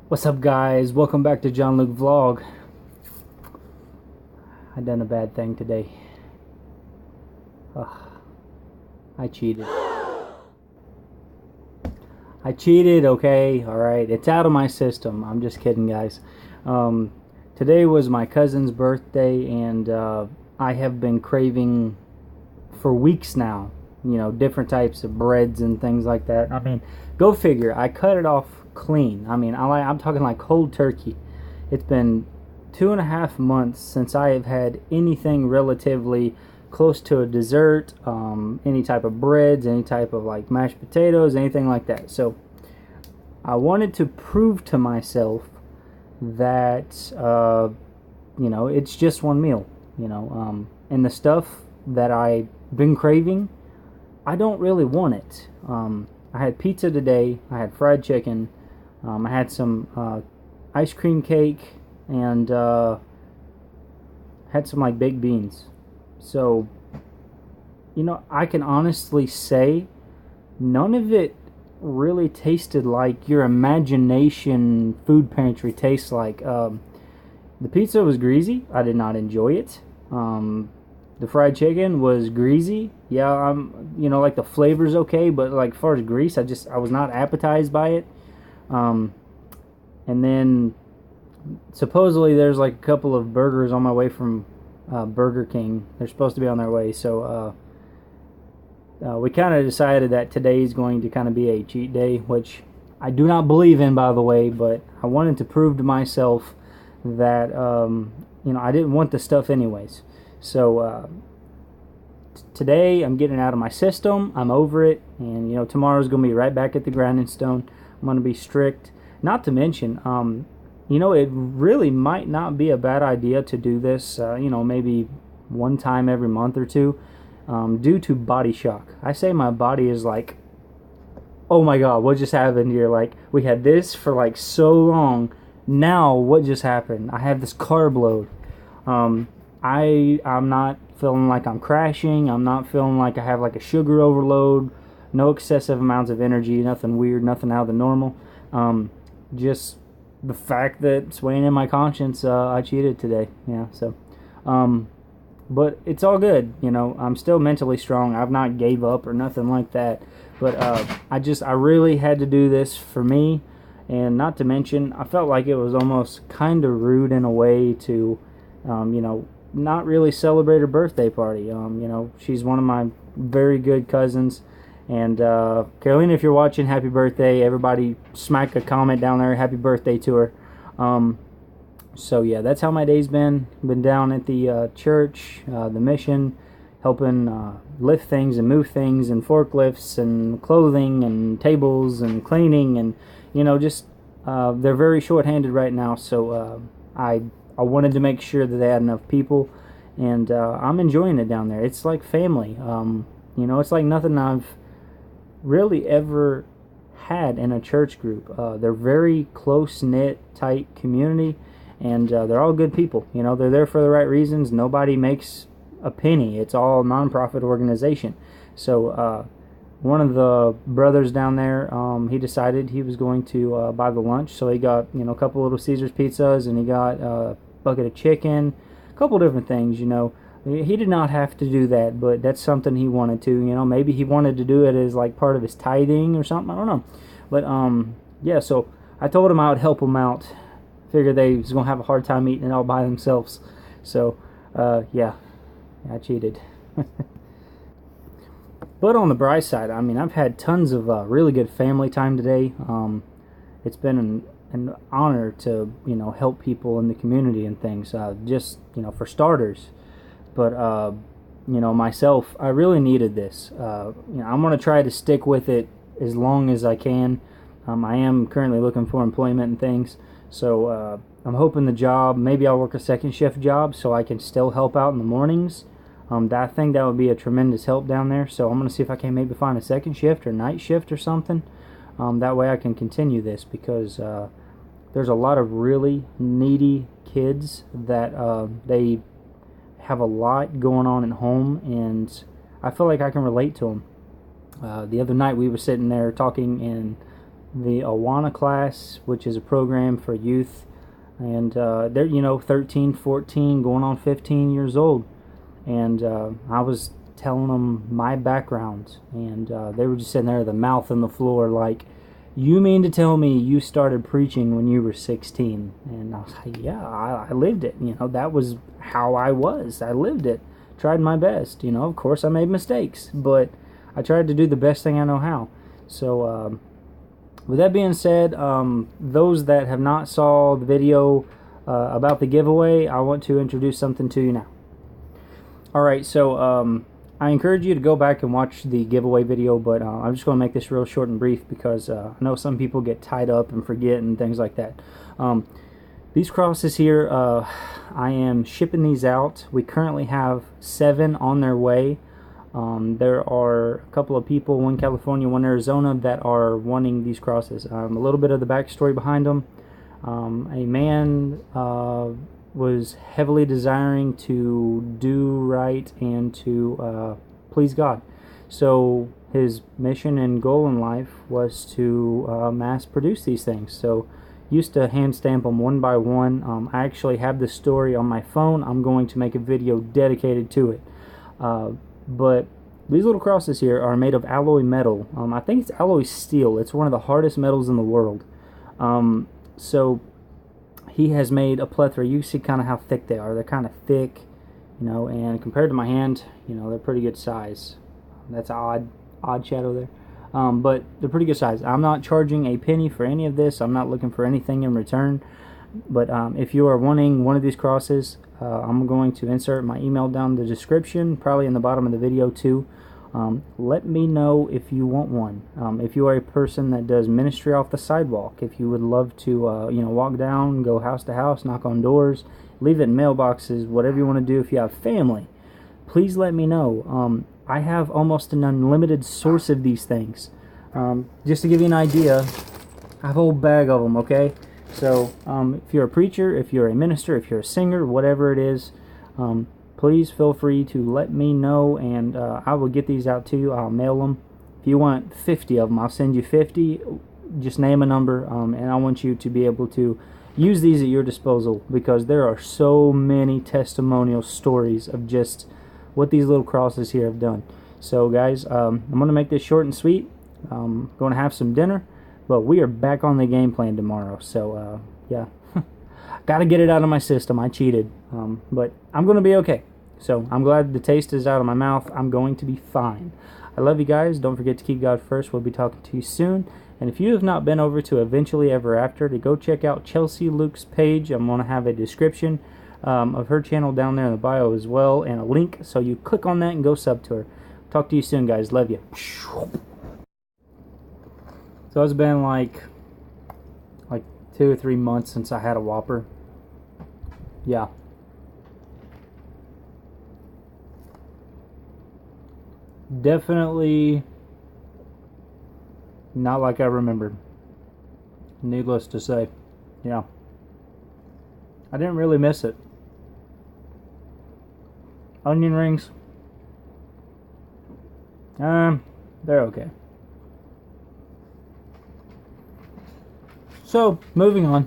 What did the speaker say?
What's up, guys? Welcome back to John Luke Vlog. I done a bad thing today. Ugh, I cheated. I cheated, okay? Alright, it's out of my system. I'm just kidding, guys. Today was my cousin's birthday, and I have been craving for weeks now, different types of breads and things like that. I mean, go figure. I cut it off clean. I mean, I'm talking like cold turkey. It's been 2.5 months since I have had anything relatively close to a dessert, any type of breads, any type of like mashed potatoes, anything like that. So I wanted to prove to myself that it's just one meal, and the stuff that I've been craving, I don't really want it. I had pizza today. I had fried chicken. I had some ice cream cake, and had some like baked beans. So, I can honestly say none of it really tasted like your imagination food pantry tastes like. The pizza was greasy. I did not enjoy it. The fried chicken was greasy. Yeah, like the flavor's okay, but like as far as grease, I was not appetized by it. And then supposedly there's like a couple of burgers on my way from Burger King. They're supposed to be on their way, so we kind of decided that today is going to kind of be a cheat day, which I do not believe in, by the way, but I wanted to prove to myself that I didn't want the stuff anyways. So today I'm getting it out of my system. I'm over it, and tomorrow's going to be right back at the grinding stone. I'm going to be strict. Not to mention, it really might not be a bad idea to do this, maybe one time every month or two, due to body shock. I say my body is like, oh my god, what just happened here? Like, we had this for like so long. Now, what just happened? I have this carb load. I'm not feeling like I'm crashing. I'm not feeling like I have like a sugar overload. No excessive amounts of energy. Nothing weird. Nothing out of the normal. Just the fact that it's weighing in my conscience, I cheated today. Yeah, so, but it's all good. I'm still mentally strong. I've not gave up or nothing like that. But I really had to do this for me, and not to mention, I felt like it was almost kind of rude in a way to, not really celebrate her birthday party. She's one of my very good cousins. And Carolina, if you're watching, happy birthday. Everybody smack a comment down there, happy birthday to her. So yeah, that's how my day's been. Been down at the church, the mission, helping lift things and move things, and forklifts and clothing and tables and cleaning, and just they're very short-handed right now. So I wanted to make sure that they had enough people, and I'm enjoying it down there. It's like family. It's like nothing I've really ever had in a church group. They're very close-knit, tight community, and they're all good people. They're there for the right reasons. Nobody makes a penny. It's all non-profit organization. So one of the brothers down there, he decided he was going to buy the lunch, so he got a couple little Caesar's pizzas, and he got a bucket of chicken, a couple different things. He did not have to do that, but that's something he wanted to. Maybe he wanted to do it as like part of his tithing or something. I don't know. But yeah. So I told him I would help him out. Figured they was gonna have a hard time eating it all by themselves. So yeah, I cheated. But on the bright side, I mean, I've had tons of really good family time today. It's been an honor to help people in the community and things. Just for starters. But myself, I really needed this. I'm going to try to stick with it as long as I can. I am currently looking for employment and things, so I'm hoping the job, maybe I'll work a second shift job so I can still help out in the mornings. I think that would be a tremendous help down there, so I'm going to see if I can maybe find a second shift or night shift or something. That way I can continue this, because there's a lot of really needy kids that they have a lot going on at home, and I feel like I can relate to them. The other night we were sitting there talking, and the Awana class, which is a program for youth, and they're 13, 14, going on 15 years old, and I was telling them my background, and they were just sitting there, the mouth on the floor, like, you mean to tell me you started preaching when you were 16? And I was like, yeah, I lived it. That was how I was. I lived it. Tried my best. Of course I made mistakes, but I tried to do the best thing I know how. So with that being said, those that have not saw the video about the giveaway, I want to introduce something to you now. Alright, so I encourage you to go back and watch the giveaway video, but I'm just going to make this real short and brief because I know some people get tied up and forget and things like that. These crosses here, I am shipping these out. We currently have 7 on their way. There are a couple of people, one California, one Arizona, that are wanting these crosses. A little bit of the backstory behind them. A man was heavily desiring to do right and to please God. So his mission and goal in life was to mass produce these things. So used to hand stamp them one by one. I actually have the story on my phone. I'm going to make a video dedicated to it. But these little crosses here are made of alloy metal. I think it's alloy steel. It's one of the hardest metals in the world. So he has made a plethora. You see kind of how thick they are. They're kind of thick, and compared to my hand, they're pretty good size. That's odd shadow there. But they're pretty good size. I'm not charging a penny for any of this. I'm not looking for anything in return. But if you are wanting one of these crosses, I'm going to insert my email down in the description, probably in the bottom of the video too. Let me know if you want one. If you are a person that does ministry off the sidewalk, if you would love to walk down, go house to house, knock on doors, leave it in mailboxes, whatever you want to do. If you have family, please let me know. I have almost an unlimited source of these things. Just to give you an idea, I have a whole bag of them, okay? So if you're a preacher, if you're a minister, if you're a singer, whatever it is, please feel free to let me know, and I will get these out to you. I'll mail them. If you want 50 of them, I'll send you 50. Just name a number, and I want you to be able to use these at your disposal, because there are so many testimonial stories of just what these little crosses here have done. So guys, I'm going to make this short and sweet. I'm going to have some dinner, but we are back on the game plan tomorrow. So yeah, got to get it out of my system. I cheated, but I'm going to be okay. So I'm glad the taste is out of my mouth. I'm going to be fine. I love you guys. Don't forget to keep God first. We'll be talking to you soon. And if you have not been over to Eventually Ever After, to go check out Chelsea Luke's page. I'm going to have a description of her channel down there in the bio as well, and a link, so you click on that and go sub to her. Talk to you soon, guys. Love you. So it's been like 2 or 3 months since I had a Whopper. Yeah. Definitely not like I remembered. Needless to say. Yeah. I didn't really miss it. Onion rings. They're okay. So, moving on.